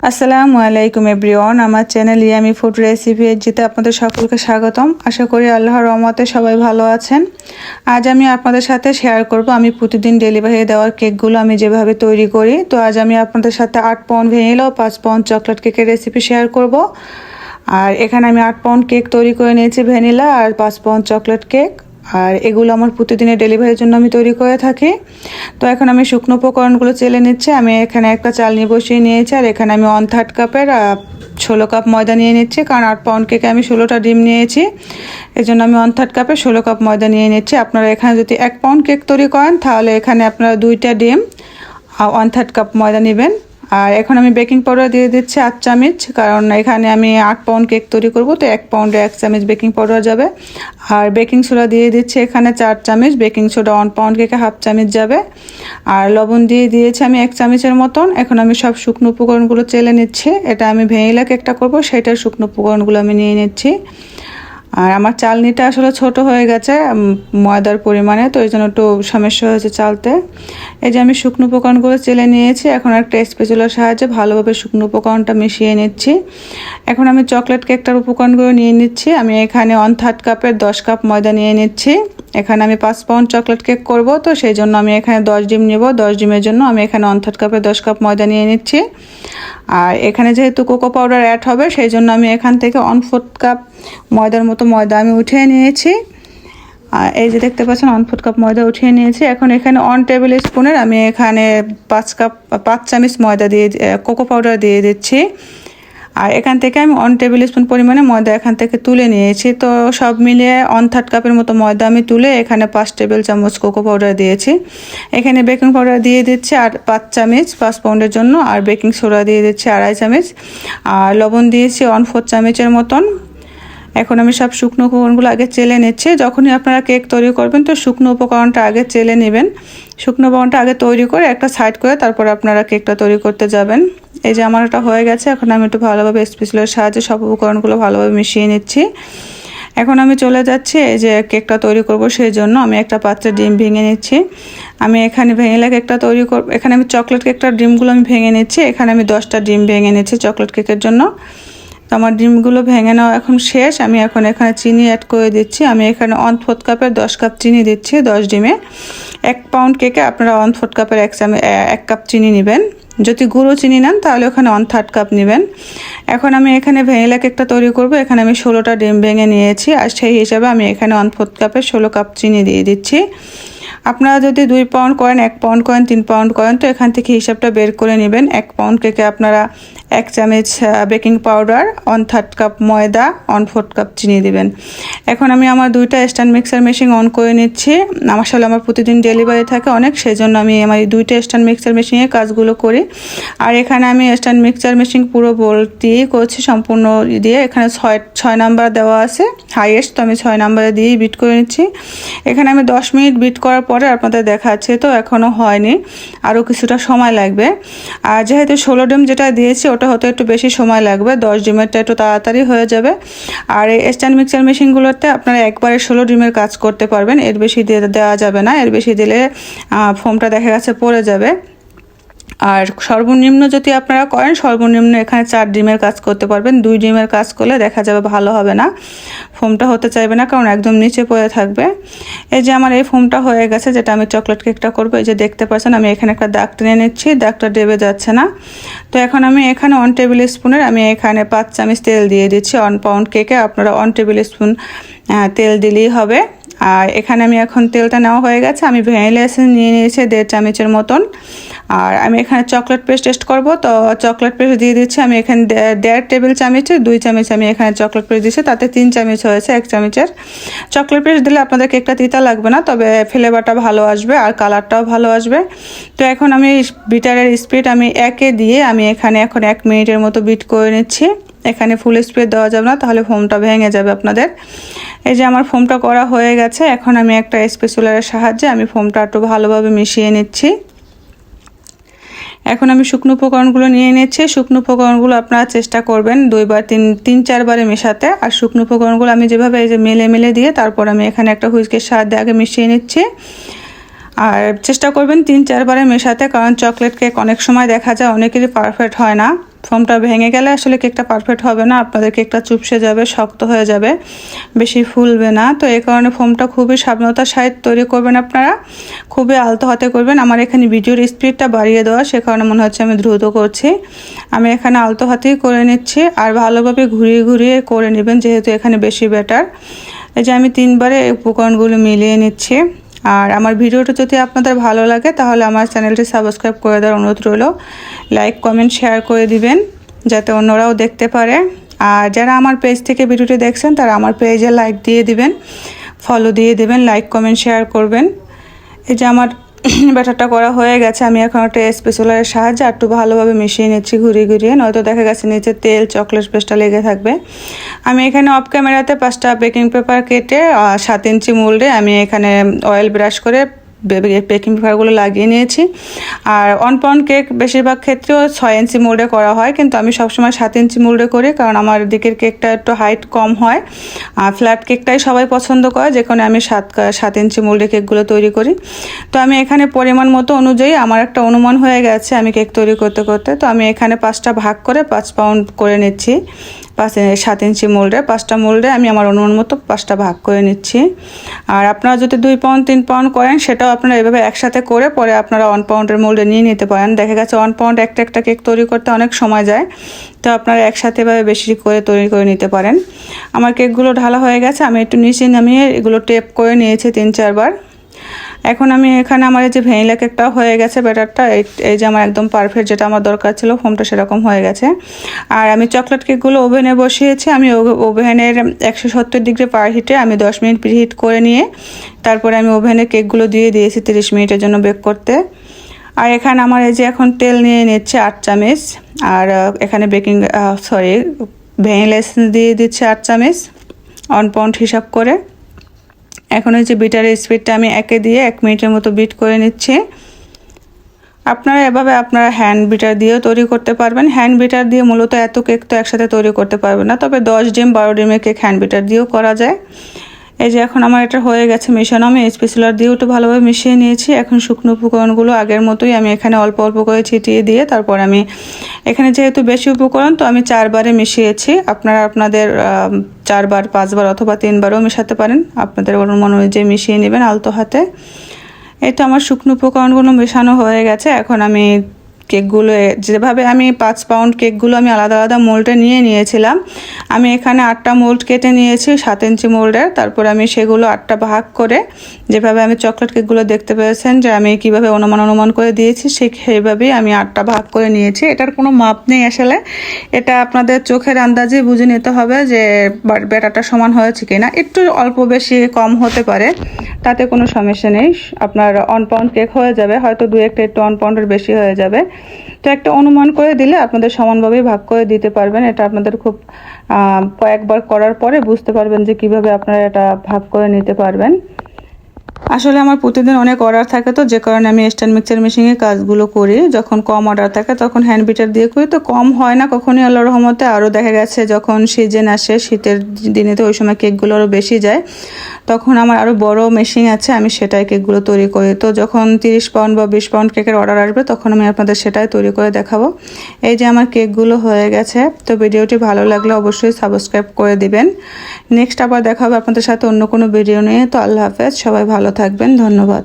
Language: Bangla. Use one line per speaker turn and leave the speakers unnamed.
আসসালামু আলাইকুম এভরিওয়ান, আমার চ্যানেল ইয়ামি ফুড রেসিপি যেতে আপনাদের সকলকে স্বাগতম। আশা করি আল্লাহর রহমতে সবাই ভালো আছেন। আজ আমি আপনাদের সাথে শেয়ার করব আমি প্রতিদিন ডেলিভারি দেওয়ার কেকগুলো আমি যেভাবে তৈরি করি। তো আজ আমি আপনাদের সাথে 8 পাউন্ড ভ্যানিলা ও 5 পাউন্ড চকলেট কেকের রেসিপি শেয়ার করব। আর এখানে আমি 8 পাউন্ড কেক তৈরি করে নিয়েছি ভ্যানিলা আর 5 পাউন্ড চকলেট কেক। আর এগুলো আমার প্রতিদিনের ডেলিভারির জন্য আমি তৈরি করে থাকি। তো এখন আমি শুকনো উপকরণগুলো চেলে নিচ্ছি। আমি এখানে একটা চালনি বসিয়ে নিয়েছি আর এখানে আমি 1/3 কাপের 16 কাপ ময়দা নিয়ে নিচ্ছি, কারণ 8 পাউন্ড কেকে আমি 16টা ডিম নিয়েছি। এই জন্য আমি 1/3 কাপে 16 কাপ ময়দা নিয়ে নিচ্ছি। আপনারা এখানে যদি 1 পাউন্ড কেক তৈরি করেন তাহলে এখানে আপনারা 2টা ডিম আর 1/3 কাপ ময়দা নেবেন। আর এখন আমি বেকিং পাউডার দিয়ে দিচ্ছি 8 চামচ, কারণ এখানে আমি 8 পাউন্ড কেক তৈরি করব, তো 1 পাউন্ডে 1 চামচ বেকিং পাউডার যাবে। আর বেকিং সোডা দিয়ে দিচ্ছি এখানে 4 চামচ, বেকিং সোডা 1 পাউন্ড কেকে হাফ চামচ যাবে। আর লবণ দিয়ে দিয়েছি আমি 1 চামচের মতন। এখন আমি সব শুকনো উপকরণগুলো চেলে নিচ্ছি। এটা আমি ভ্যানিলা কেকটা করব, সেটার শুকনো উপকরণগুলো আমি নিয়ে নিচ্ছি। আর আমার চালনিটা আসলে ছোট হয়ে গেছে ময়দার পরিমাণে, তো এই জন্য একটু সমস্যা হয়েছে চালতে। এই যে আমি শুকনো উপকরণগুলো চেলে নিয়েছি। এখন একটা স্প্যাচুলার সাহায্যে ভালোভাবে শুকনো উপকরণটা মিশিয়ে নিচ্ছি। এখন আমি চকলেট কেকটার উপকরণগুলো নিয়ে নিচ্ছি। আমি এখানে 1/3 কাপের 10 কাপ ময়দা নিয়ে নিচ্ছি। এখানে আমি 5 পাউন্ড চকলেট কেক করব, তো সেই জন্য আমি এখানে 10 ডিম নেব। 10 ডিমের জন্য আমি এখানে 1/3 কাপের 10 কাপ ময়দা নিয়ে নিচ্ছি। আর এখানে যেহেতু কোকো পাউডার অ্যাড হবে, সেই জন্য আমি এখান থেকে 1/4 কাপ ময়দার মতো ময়দা আমি উঠিয়ে নিয়েছি। আর এই যে দেখতে পাচ্ছেন 1/4 কাপ ময়দা উঠিয়ে নিয়েছি। এখন এখানে 1 টেবিল স্পুনের আমি এখানে 5 চামচ ময়দা দিয়ে কোকো পাউডার দিয়ে দিচ্ছি। আর এখান থেকে আমি 1 টেবিল স্পুন পরিমাণে ময়দা এখান থেকে তুলে নিয়েছি। তো সব মিলিয়ে 1/3 কাপের মতো ময়দা আমি তুলে এখানে 5 টেবিল চামচ কোকো পাউডার দিয়েছি। এখানে বেকিং পাউডার দিয়ে দিচ্ছি আর 5 চামচ 5 পাউন্ডের জন্য, আর বেকিং সোডা দিয়ে দিচ্ছি 2.5 চামচ, আর লবণ দিয়েছি 1/4 চামচের মতন। এখন আমি সব শুকনো উপকরণগুলো আগে চেলে নিচ্ছি। যখনই আপনারা কেক তৈরি করবেন তো শুকনো উপকরণটা আগে চেলে নেবেন। শুকনো উপকরণটা আগে তৈরি করে একটা সাইড করে তারপর আপনারা কেকটা তৈরি করতে যাবেন। এই যে আমার এটা হয়ে গেছে। এখন আমি একটু ভালোভাবে স্প্যাচুলার সাহায্যে সব উপকরণগুলো ভালোভাবে মিশিয়ে নিচ্ছি। এখন আমি চলে যাচ্ছি এই যে কেকটা তৈরি করব, সেই জন্য আমি একটা পাত্রে ডিম ভেঙে নিচ্ছি। আমি এখানে ভ্যানিলা কেকটা তৈরি করব, এখানে আমি চকলেট কেকটার ডিমগুলো আমি ভেঙে নিচ্ছি। এখানে আমি 10টা ডিম ভেঙে নিচ্ছি চকলেট কেকের জন্য। তো আমার ডিমগুলো ভেঙে নেওয়া এখন শেষ। আমি এখন এখানে চিনি অ্যাড করে দিচ্ছি। আমি এখানে 1/4 কাপের 10 কাপ চিনি দিচ্ছি 10 ডিমে। 1 পাউন্ড কেকে আপনারা 1/4 কাপের 1 কাপ চিনি নেবেন। যদি গুঁড়ো চিনি নেন তাহলে ওখানে 1/3 কাপ নেবেন। এখন আমি এখানে ভ্যানিলা কেকটা তৈরি করব। এখানে আমি 16টা ডিম ভেঙে নিয়েছি, আর সেই হিসাবে আমি এখানে 1/4 কাপের 16 কাপ চিনি দিয়ে দিচ্ছি। আপনারা যদি 2 পাউন্ড করেন, 1 পাউন্ড করেন, 3 পাউন্ড করেন, তো এখান থেকে হিসাবটা বের করে নেবেন। 1 পাউন্ড কেকে আপনারা 1 চামচ বেকিং পাউডার, 1/3 কাপ ময়দা, 1/4 কাপ চিনি দিবেন। এখন আমি আমার 2টা স্ট্যান্ড মিক্সার মেশিন অন করে নিচ্ছি। আসলে আমার প্রতিদিন ডেলিভারি থাকে অনেক, সেই জন্য আমি আমার এই 2টা স্ট্যান্ড মিক্সার মেশিনে কাজগুলো করি। আর এখানে আমি স্ট্যান্ড মিক্সার মেশিন পুরো ভোল্টেই করছি, সম্পূর্ণ দিয়ে। এখানে 6 নাম্বার দেওয়া আছে হাইয়েস্ট, তো আমি 6 নাম্বারে দিয়েই বিট করে নিচ্ছি। এখানে আমি 10 মিনিট বিট করার পরে আপনাদের দেখাচ্ছে, তো এখনও হয়নি, আরও কিছুটা সময় লাগবে। আর যেহেতু 16 ডিম যেটা দিয়েছি ওটা হতে একটু বেশি সময় লাগবে, 10 ডিমেরটা একটু তাড়াতাড়ি হয়ে যাবে। আর এই স্ট্যান্ড মিক্সার মেশিনগুলোতে আপনারা একবারে 16 ডিমের কাজ করতে পারবেন, এর বেশি দেওয়া যাবে না। এর বেশি দিলে ফোমটা দেখা গেছে পড়ে যাবে। আর সর্বনিম্ন যদি আপনারা করেন, সর্বনিম্ন এখানে 4 ডিমের কাজ করতে পারবেন। 2 ডিমের কাজ করলে দেখা যাবে ভালো হবে না, ফোমটা হতে চাইবে না, কারণ একদম নিচে পড়ে থাকবে। এই যে আমার এই ফোমটা হয়ে গেছে, যেটা আমি চকলেট কেকটা করব। এই যে দেখতে পাচ্ছেন আমি এখানে একটা দাগ টেনে নিচ্ছি, দাগটা ডেবে যাচ্ছে না। তো এখন আমি এখানে 1 টেবিল স্পুনের আমি এখানে 5 চামচ তেল দিয়ে দিচ্ছি। 1 পাউন্ড কেকে আপনারা 1 টেবিল স্পুন তেল দিলেই হবে। আর এখানে আমি এখন তেলটা নেওয়া হয়ে গেছে। আমি ভ্যানিলা এসেন্স নিয়ে নিয়েছি 1.5 চামচের মতন। আর আমি এখানে চকলেট পেস্ট টেস্ট করব, তো চকলেট পেস্ট দিয়ে দিচ্ছি আমি এখানে 1.5 টেবিল চামচে 2 চামচ আমি এখানে চকলেট পেস্ট দিচ্ছি, তাতে 3 চামচ হয়েছে 1 চামচের। চকলেট পেস্ট দিলে আপনাদের কেকটা তিতা লাগবে না, তবে ফ্লেভারটা ভালো আসবে আর কালারটাও ভালো আসবে। তো এখন আমি বিটারের স্পিড আমি 1-এ দিয়ে আমি এখানে এখন 1 মিনিটের মতো বিট করে নিচ্ছি। এখানে ফুল স্পিড দেওয়া যাবে না, তাহলে ফোমটা ভেঙে যাবে আপনাদের। এই যে আমার ফোমটা করা হয়ে গেছে। এখন আমি একটা স্প্যাচুলারের সাহায্যে আমি ফোমটা একটু ভালোভাবে মিশিয়ে নিচ্ছি। এখন আমি শুকনো উপকরণগুলো নিয়ে নিচ্ছি। শুকনো উপকরণগুলো আপনারা চেষ্টা করবেন 2-4 বারে মেশাতে। আর শুকনো উপকরণগুলো আমি যেভাবে এই যে মেলে দিয়ে তারপর আমি এখানে একটা হুইস্কের সাহায্যে আগে মিশিয়ে নিচ্ছি। আর চেষ্টা করবেন 3-4 বারে মেশাতে, কারণ চকলেট কেক অনেক সময় দেখা যায় অনেকেরই পারফেক্ট হয় না। ফোমটা ভেঙে গেলে আসলে কেকটা পারফেক্ট হবে না, আপনাদের কেকটা চুপসে যাবে, শক্ত হয়ে যাবে, বেশি ফুলবে না। তো এই কারণে ফোমটা খুবই সাবধানতার সাথে তৈরি করবেন আপনারা, খুবই আলতো হাতে করবেন। আমার এখানে ভিডিওর স্পিডটা বাড়িয়ে দেওয়া, সে কারণে মনে হচ্ছে আমি দ্রুত করছি। আমি এখানে আলতো হাতেই করে নিচ্ছি, আর ভালোভাবে ঘুরিয়ে ঘুরিয়ে করে নেবেন, যেহেতু এখানে বেশি ব্যাটার। এই যে আমি 3 বারে উপকরণগুলো মিলিয়ে নিচ্ছি। আর আমার ভিডিওটা যদি আপনাদের ভালো লাগে তাহলে আমার চ্যানেলটি সাবস্ক্রাইব করে দেওয়ার অনুরোধ রইল। লাইক কমেন্ট শেয়ার করে দিবেন যাতে অন্যরাও দেখতে পারে। আর যারা আমার পেজ থেকে ভিডিওটি দেখছেন তারা আমার পেজে লাইক দিয়ে দিবেন, ফলো দিয়ে দিবেন, লাইক কমেন্ট শেয়ার করবেন। এই যে আমার ব্যাটারটা করা হয়ে গেছে, আমি এখন একটা স্প্যাচুলার সাহায্যে একটু ভালোভাবে মিশিয়ে নিচ্ছি ঘুরিয়ে ঘুরিয়ে, নয়তো দেখা গেছে নিচে তেল চকলেট পেস্টটা লেগে থাকবে। আমি এখানে অফ ক্যামেরাতে 5টা বেকিং পেপার কেটে 7 ইঞ্চি মোল্ডে আমি এখানে অয়েল ব্রাশ করে বেকিং পেপারগুলো লাগিয়ে নিয়েছি। আর 1 পাউন্ড কেক বেশিরভাগ ক্ষেত্রেও 6 ইঞ্চি মোল্ডে করা হয়, কিন্তু আমি সবসময় 7 ইঞ্চি মোল্ডে করি, কারণ আমার দিকের কেকটা একটু হাইট কম হয়। আর ফ্ল্যাট কেকটাই সবাই পছন্দ করে, যেখানে আমি 7 ইঞ্চি মোল্ডে কেকগুলো তৈরি করি। তো আমি এখানে পরিমাণ মতো অনুযায়ী আমার একটা অনুমান হয়ে গেছে আমি কেক তৈরি করতে করতে। তো আমি এখানে 5টা ভাগ করে 5 পাউন্ড করে নিচ্ছি। 7 ইঞ্চি মোল্ডে 5টা মোল্ডে আমি আমার অনুমান মতো 5টা ভাগ করে নিচ্ছি। আর আপনারা যদি 2 পাউন্ড 3 পাউন্ড করেন সেটাও আপনারা এভাবে একসাথে করে পরে আপনারা 1 পাউন্ডের মোল্ডে নিয়ে নিতে পারেন। দেখা গেছে 1 পাউন্ড একটা কেক তৈরি করতে অনেক সময় যায়, তো আপনারা একসাথে এভাবে বেশি করে তৈরি করে নিতে পারেন। আমার কেকগুলো ঢালা হয়ে গেছে, আমি একটু নিচে নামিয়ে এগুলো টেপ করে নিয়েছি 3-4 বার। এখন আমি এখানে আমার এই যে ভ্যানিলা কেকটাও হয়ে গেছে ব্যাটারটা, এই যে আমার একদম পারফেক্ট যেটা আমার দরকার ছিল, ফোমটা সেরকম হয়ে গেছে। আর আমি চকলেট কেকগুলো ওভেনে বসিয়েছি। আমি ওভেনের 170 ডিগ্রি পার হিটে আমি 10 মিনিট প্রিহিট করে নিয়ে তারপরে আমি ওভেনে কেকগুলো দিয়ে দিয়েছি 30 মিনিটের জন্য বেক করতে। আর এখানে আমার এই যে এখন তেল নিয়ে নিচ্ছে 8 চামচ, আর এখানে ভ্যানিলা এসেন্স দিয়ে দিচ্ছে 8 চামচ 1 পাউন্ড হিসাব করে। এখন এই যে বিটারের স্পিডটা আমি একে দিয়ে 1 মিনিটের মতো বিট করে নিচ্ছি। আপনারা এভাবে আপনারা হ্যান্ড বিটার দিয়েও তৈরি করতে পারবেন। হ্যান্ড বিটার দিয়ে মূলত এত কেক তো একসাথে তৈরি করতে পারবেন না, তবে 10 ডিম 12 ডিমের কেক হ্যান্ড বিটার দিয়েও করা যায়। এই যে এখন আমার এটা হয়ে গেছে মেশানো, আমি স্প্যাচুলার দিয়ে একটু ভালোভাবে মিশিয়ে নিয়েছি। এখন শুকনো উপকরণগুলো আগের মতোই আমি এখানে অল্প অল্প করে ছিটিয়ে দিয়ে তারপর আমি এখানে যেহেতু বেশি উপকরণ তো আমি 4 বারে মিশিয়েছি। আপনারা আপনাদের 4 বার 5 বার অথবা 3 বারও মেশাতে পারেন, আপনাদের অনুমান অনুযায়ী মিশিয়ে নেবেন আলতো হাতে। এই তো আমার শুকনো উপকরণগুলো মেশানো হয়ে গেছে। এখন আমি কেকগুলো যেভাবে আমি 5 পাউন্ড কেকগুলো আমি আলাদা আলাদা মোল্ডে নিয়ে নিয়েছিলাম, আমি এখানে 8টা মোল্ড কেটে নিয়েছি 7 ইঞ্চি মোল্ডের। তারপর আমি সেগুলো 8টা ভাগ করে, যেভাবে আমি চকলেট কেকগুলো দেখতে পেয়েছেন যে আমি কিভাবে অনুমান করে দিয়েছি, সেইভাবেই আমি 8টা ভাগ করে নিয়েছি। এটার কোনো মাপ নেই আসলে, এটা আপনাদের চোখের আন্দাজে বুঝে নিতে হবে যে ব্যাটারটা সমান হয়েছে কিনা। একটু অল্প বেশি কম হতে পারে, তাতে কোনো সমস্যা নেই। আপনার 1 পাউন্ড কেক হয়ে যাবে, হয়তো 2-1টা একটু 1 পাউন্ডের বেশি হয়ে যাবে। তো একটা অনুমান করে দিলে আপনাদের সমানভাবেই ভাগ করে দিতে পারবেন। এটা আপনাদের খুব কয়েকবার করার পরে বুঝতে পারবেন যে কিভাবে আপনারা এটা ভাগ করে নিতে পারবেন। আসলে আমার প্রতিদিন অনেক অর্ডার থাকে, তো যে কারণে আমি স্ট্যান্ড মিক্সার মেশিনে কাজগুলো করি। যখন কম অর্ডার থাকে তখন হ্যান্ড বিটার দিয়ে করি, তো কম হয় না কখনই আল্লাহর রহমতে। আরও দেখা গেছে যখন সিজন আসে শীতের দিনে, তো ওই সময় কেকগুলো আরও বেশি যায়, তখন আমার আরও বড় মেশিন আছে, আমি সেটাই কেকগুলো তৈরি করি। তো যখন 30 পাউন্ড বা 20 পাউন্ড কেকের অর্ডার আসবে তখন আমি আপনাদের সেটাই তৈরি করে দেখাবো। এই যে আমার কেকগুলো হয়ে গেছে। তো ভিডিওটি ভালো লাগলে অবশ্যই সাবস্ক্রাইব করে দিবেন। নেক্সট আবার দেখা হবে আপনাদের সাথে অন্য কোনো ভিডিও নিয়ে। তো আল্লাহ হাফেজ, সবাই ভালো থাকবেন, ধন্যবাদ।